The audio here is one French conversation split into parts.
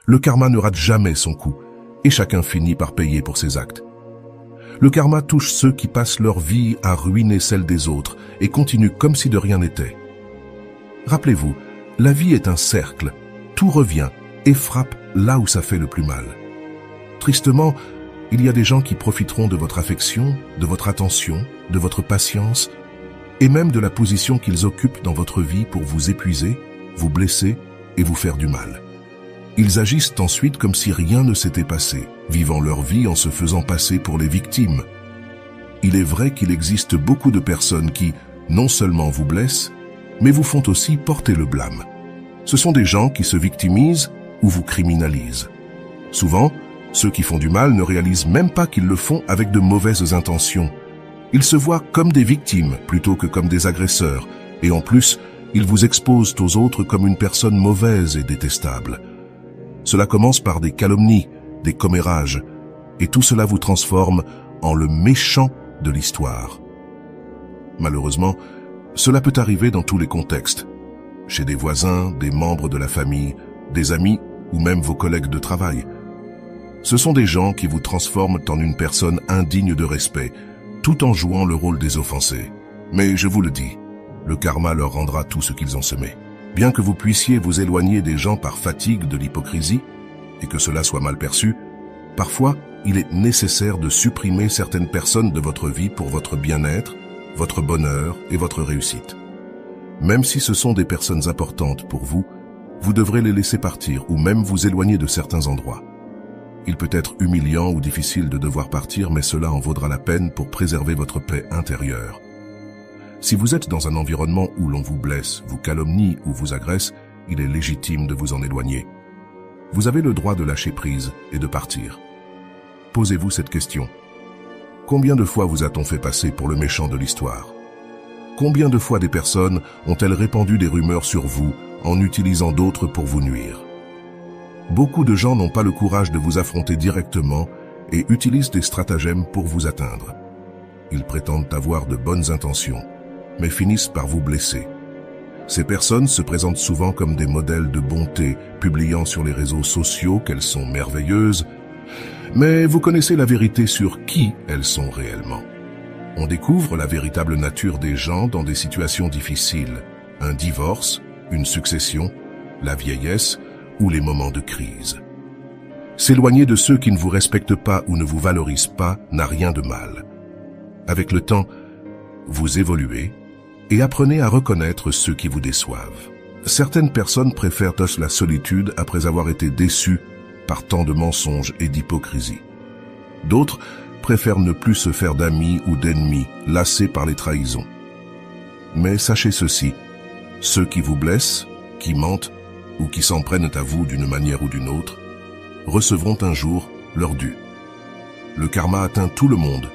Le karma ne rate jamais son coup, et chacun finit par payer pour ses actes. Le karma touche ceux qui passent leur vie à ruiner celle des autres et continuent comme si de rien n'était. Rappelez-vous, la vie est un cercle, tout revient et frappe là où ça fait le plus mal. Tristement, il y a des gens qui profiteront de votre affection, de votre attention, de votre patience, et même de la position qu'ils occupent dans votre vie pour vous épuiser, vous blesser et vous faire du mal. Ils agissent ensuite comme si rien ne s'était passé, vivant leur vie en se faisant passer pour les victimes. Il est vrai qu'il existe beaucoup de personnes qui, non seulement vous blessent, mais vous font aussi porter le blâme. Ce sont des gens qui se victimisent ou vous criminalisent. Souvent, ceux qui font du mal ne réalisent même pas qu'ils le font avec de mauvaises intentions. Ils se voient comme des victimes plutôt que comme des agresseurs, et en plus, ils vous exposent aux autres comme une personne mauvaise et détestable. Cela commence par des calomnies, des commérages, et tout cela vous transforme en le méchant de l'histoire. Malheureusement, cela peut arriver dans tous les contextes, chez des voisins, des membres de la famille, des amis ou même vos collègues de travail. Ce sont des gens qui vous transforment en une personne indigne de respect, tout en jouant le rôle des offensés. Mais je vous le dis, le karma leur rendra tout ce qu'ils ont semé. Bien que vous puissiez vous éloigner des gens par fatigue de l'hypocrisie, et que cela soit mal perçu, parfois il est nécessaire de supprimer certaines personnes de votre vie pour votre bien-être, votre bonheur et votre réussite. Même si ce sont des personnes importantes pour vous, vous devrez les laisser partir ou même vous éloigner de certains endroits. Il peut être humiliant ou difficile de devoir partir, mais cela en vaudra la peine pour préserver votre paix intérieure. Si vous êtes dans un environnement où l'on vous blesse, vous calomnie ou vous agresse, il est légitime de vous en éloigner. Vous avez le droit de lâcher prise et de partir. Posez-vous cette question. Combien de fois vous a-t-on fait passer pour le méchant de l'histoire? Combien de fois des personnes ont-elles répandu des rumeurs sur vous en utilisant d'autres pour vous nuire? Beaucoup de gens n'ont pas le courage de vous affronter directement et utilisent des stratagèmes pour vous atteindre. Ils prétendent avoir de bonnes intentions, mais finissent par vous blesser. Ces personnes se présentent souvent comme des modèles de bonté, publiant sur les réseaux sociaux qu'elles sont merveilleuses, mais vous connaissez la vérité sur qui elles sont réellement. On découvre la véritable nature des gens dans des situations difficiles, un divorce, une succession, la vieillesse ou les moments de crise. S'éloigner de ceux qui ne vous respectent pas ou ne vous valorisent pas n'a rien de mal. Avec le temps, vous évoluez et apprenez à reconnaître ceux qui vous déçoivent. Certaines personnes préfèrent la solitude après avoir été déçues par tant de mensonges et d'hypocrisie. D'autres préfèrent ne plus se faire d'amis ou d'ennemis, lassés par les trahisons. Mais sachez ceci, ceux qui vous blessent, qui mentent ou qui s'en prennent à vous d'une manière ou d'une autre, recevront un jour leur dû. Le karma atteint tout le monde,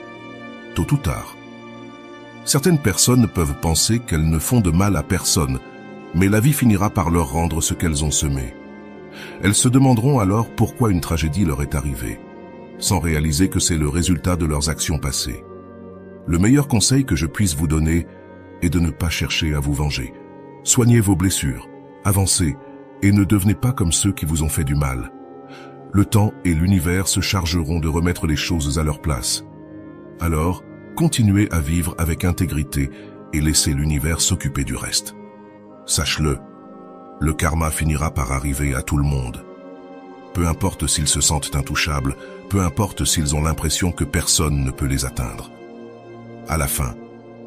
tôt ou tard. Certaines personnes peuvent penser qu'elles ne font de mal à personne, mais la vie finira par leur rendre ce qu'elles ont semé. Elles se demanderont alors pourquoi une tragédie leur est arrivée, sans réaliser que c'est le résultat de leurs actions passées. Le meilleur conseil que je puisse vous donner est de ne pas chercher à vous venger. Soignez vos blessures, avancez et ne devenez pas comme ceux qui vous ont fait du mal. Le temps et l'univers se chargeront de remettre les choses à leur place. Alors, continuez à vivre avec intégrité et laissez l'univers s'occuper du reste. Sache-le, le karma finira par arriver à tout le monde. Peu importe s'ils se sentent intouchables, peu importe s'ils ont l'impression que personne ne peut les atteindre. À la fin,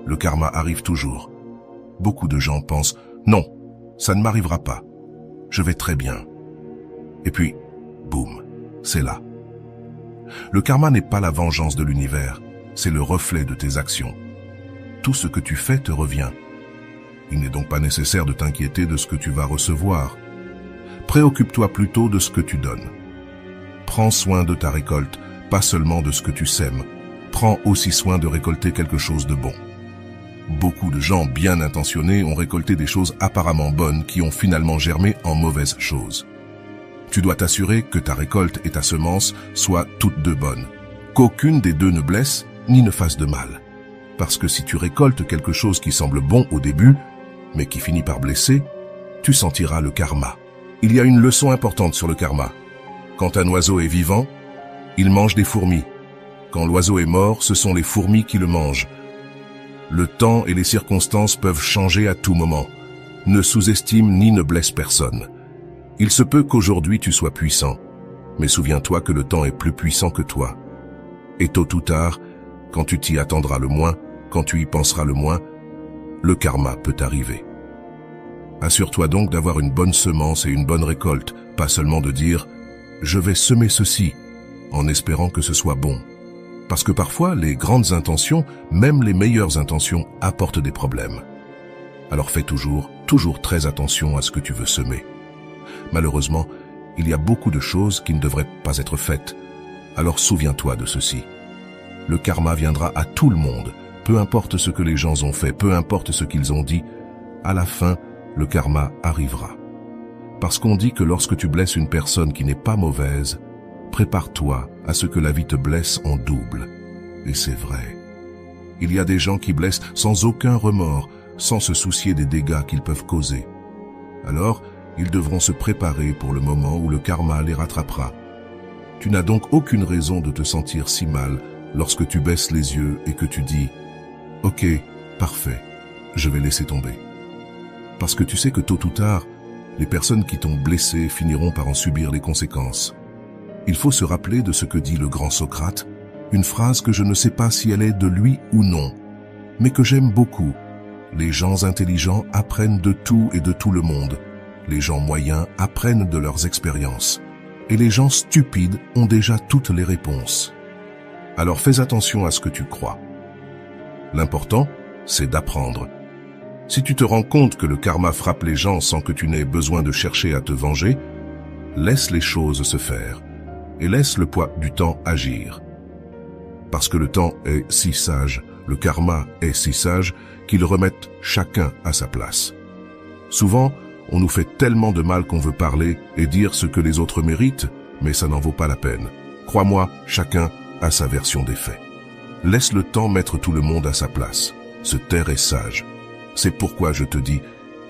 le karma arrive toujours. Beaucoup de gens pensent « Non, ça ne m'arrivera pas. Je vais très bien. » Et puis, boum, c'est là. Le karma n'est pas la vengeance de l'univers, c'est le reflet de tes actions. Tout ce que tu fais te revient. Il n'est donc pas nécessaire de t'inquiéter de ce que tu vas recevoir. Préoccupe-toi plutôt de ce que tu donnes. Prends soin de ta récolte, pas seulement de ce que tu sèmes. Prends aussi soin de récolter quelque chose de bon. Beaucoup de gens bien intentionnés ont récolté des choses apparemment bonnes qui ont finalement germé en mauvaises choses. Tu dois t'assurer que ta récolte et ta semence soient toutes deux bonnes, qu'aucune des deux ne blesse ni ne fasse de mal. Parce que si tu récoltes quelque chose qui semble bon au début, mais qui finit par blesser, tu sentiras le karma. Il y a une leçon importante sur le karma. Quand un oiseau est vivant, il mange des fourmis. Quand l'oiseau est mort, ce sont les fourmis qui le mangent. Le temps et les circonstances peuvent changer à tout moment. Ne sous-estime ni ne blesse personne. Il se peut qu'aujourd'hui tu sois puissant, mais souviens-toi que le temps est plus puissant que toi. Et tôt ou tard, quand tu t'y attendras le moins, quand tu y penseras le moins, le karma peut arriver. Assure-toi donc d'avoir une bonne semence et une bonne récolte, pas seulement de dire « je vais semer ceci » en espérant que ce soit bon. Parce que parfois, les grandes intentions, même les meilleures intentions, apportent des problèmes. Alors fais toujours très attention à ce que tu veux semer. Malheureusement, il y a beaucoup de choses qui ne devraient pas être faites. Alors souviens-toi de ceci. Le karma viendra à tout le monde, peu importe ce que les gens ont fait, peu importe ce qu'ils ont dit, à la fin, le karma arrivera. Parce qu'on dit que lorsque tu blesses une personne qui n'est pas mauvaise, prépare-toi à ce que la vie te blesse en double. Et c'est vrai. Il y a des gens qui blessent sans aucun remords, sans se soucier des dégâts qu'ils peuvent causer. Alors, ils devront se préparer pour le moment où le karma les rattrapera. Tu n'as donc aucune raison de te sentir si mal lorsque tu baisses les yeux et que tu dis « Ok, parfait, je vais laisser tomber ». Parce que tu sais que tôt ou tard, les personnes qui t'ont blessé finiront par en subir les conséquences. Il faut se rappeler de ce que dit le grand Socrate, une phrase que je ne sais pas si elle est de lui ou non, mais que j'aime beaucoup. Les gens intelligents apprennent de tout et de tout le monde. Les gens moyens apprennent de leurs expériences. Et les gens stupides ont déjà toutes les réponses. Alors fais attention à ce que tu crois. L'important, c'est d'apprendre. Si tu te rends compte que le karma frappe les gens sans que tu n'aies besoin de chercher à te venger, laisse les choses se faire et laisse le poids du temps agir. Parce que le temps est si sage, le karma est si sage qu'il remet chacun à sa place. Souvent, on nous fait tellement de mal qu'on veut parler et dire ce que les autres méritent, mais ça n'en vaut pas la peine. Crois-moi, chacun a sa version des faits. Laisse le temps mettre tout le monde à sa place. Se taire est sage. C'est pourquoi je te dis,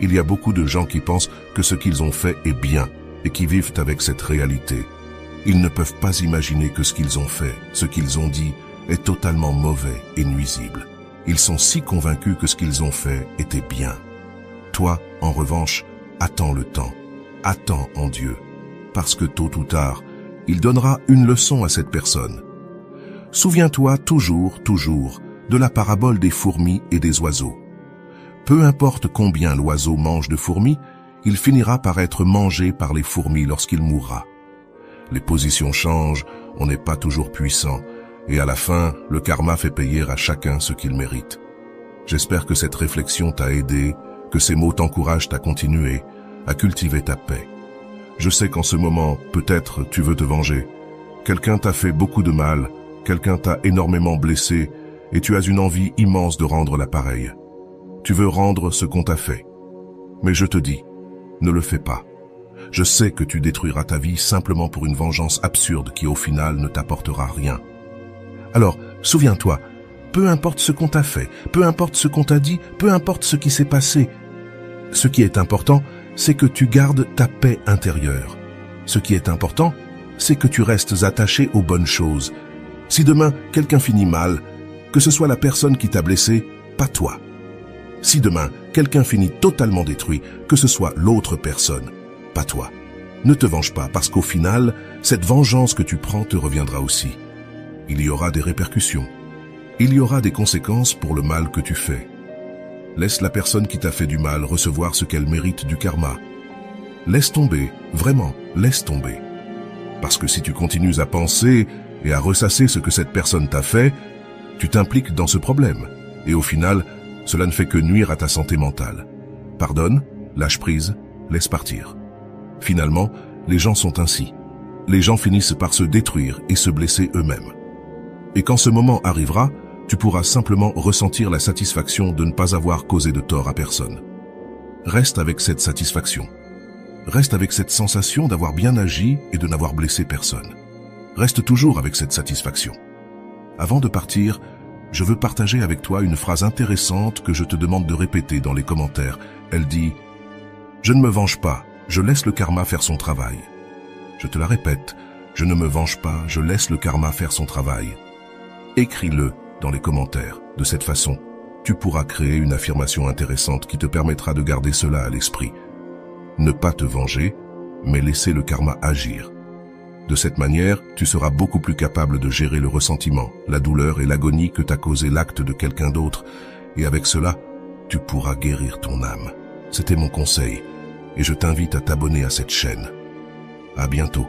il y a beaucoup de gens qui pensent que ce qu'ils ont fait est bien et qui vivent avec cette réalité. Ils ne peuvent pas imaginer que ce qu'ils ont fait, ce qu'ils ont dit, est totalement mauvais et nuisible. Ils sont si convaincus que ce qu'ils ont fait était bien. Toi, en revanche, attends le temps. Attends en Dieu. Parce que tôt ou tard, il donnera une leçon à cette personne. Souviens-toi toujours, de la parabole des fourmis et des oiseaux. Peu importe combien l'oiseau mange de fourmis, il finira par être mangé par les fourmis lorsqu'il mourra. Les positions changent, on n'est pas toujours puissant, et à la fin, le karma fait payer à chacun ce qu'il mérite. J'espère que cette réflexion t'a aidé, que ces mots t'encouragent à continuer, à cultiver ta paix. Je sais qu'en ce moment, peut-être, tu veux te venger. Quelqu'un t'a fait beaucoup de mal, quelqu'un t'a énormément blessé, et tu as une envie immense de rendre l'appareil. Tu veux rendre ce qu'on t'a fait. Mais je te dis, ne le fais pas. Je sais que tu détruiras ta vie simplement pour une vengeance absurde qui au final ne t'apportera rien. Alors, souviens-toi, peu importe ce qu'on t'a fait, peu importe ce qu'on t'a dit, peu importe ce qui s'est passé, ce qui est important, c'est que tu gardes ta paix intérieure. Ce qui est important, c'est que tu restes attaché aux bonnes choses. Si demain, quelqu'un finit mal, que ce soit la personne qui t'a blessé, pas toi. Si demain, quelqu'un finit totalement détruit, que ce soit l'autre personne, pas toi. Ne te venge pas, parce qu'au final, cette vengeance que tu prends te reviendra aussi. Il y aura des répercussions. Il y aura des conséquences pour le mal que tu fais. Laisse la personne qui t'a fait du mal recevoir ce qu'elle mérite du karma. Laisse tomber, vraiment, laisse tomber. Parce que si tu continues à penser et à ressasser ce que cette personne t'a fait, tu t'impliques dans ce problème. Et au final, cela ne fait que nuire à ta santé mentale. Pardonne, lâche prise, laisse partir. Finalement, les gens sont ainsi. Les gens finissent par se détruire et se blesser eux-mêmes. Et quand ce moment arrivera, tu pourras simplement ressentir la satisfaction de ne pas avoir causé de tort à personne. Reste avec cette satisfaction. Reste avec cette sensation d'avoir bien agi et de n'avoir blessé personne. Reste toujours avec cette satisfaction. Avant de partir, je veux partager avec toi une phrase intéressante que je te demande de répéter dans les commentaires. Elle dit « Je ne me venge pas, je laisse le karma faire son travail. » Je te la répète, Je ne me venge pas, je laisse le karma faire son travail. Écris-le dans les commentaires. De cette façon, tu pourras créer une affirmation intéressante qui te permettra de garder cela à l'esprit. Ne pas te venger, mais laisser le karma agir. De cette manière, tu seras beaucoup plus capable de gérer le ressentiment, la douleur et l'agonie que t'a causé l'acte de quelqu'un d'autre, et avec cela, tu pourras guérir ton âme. C'était mon conseil, et je t'invite à t'abonner à cette chaîne. À bientôt.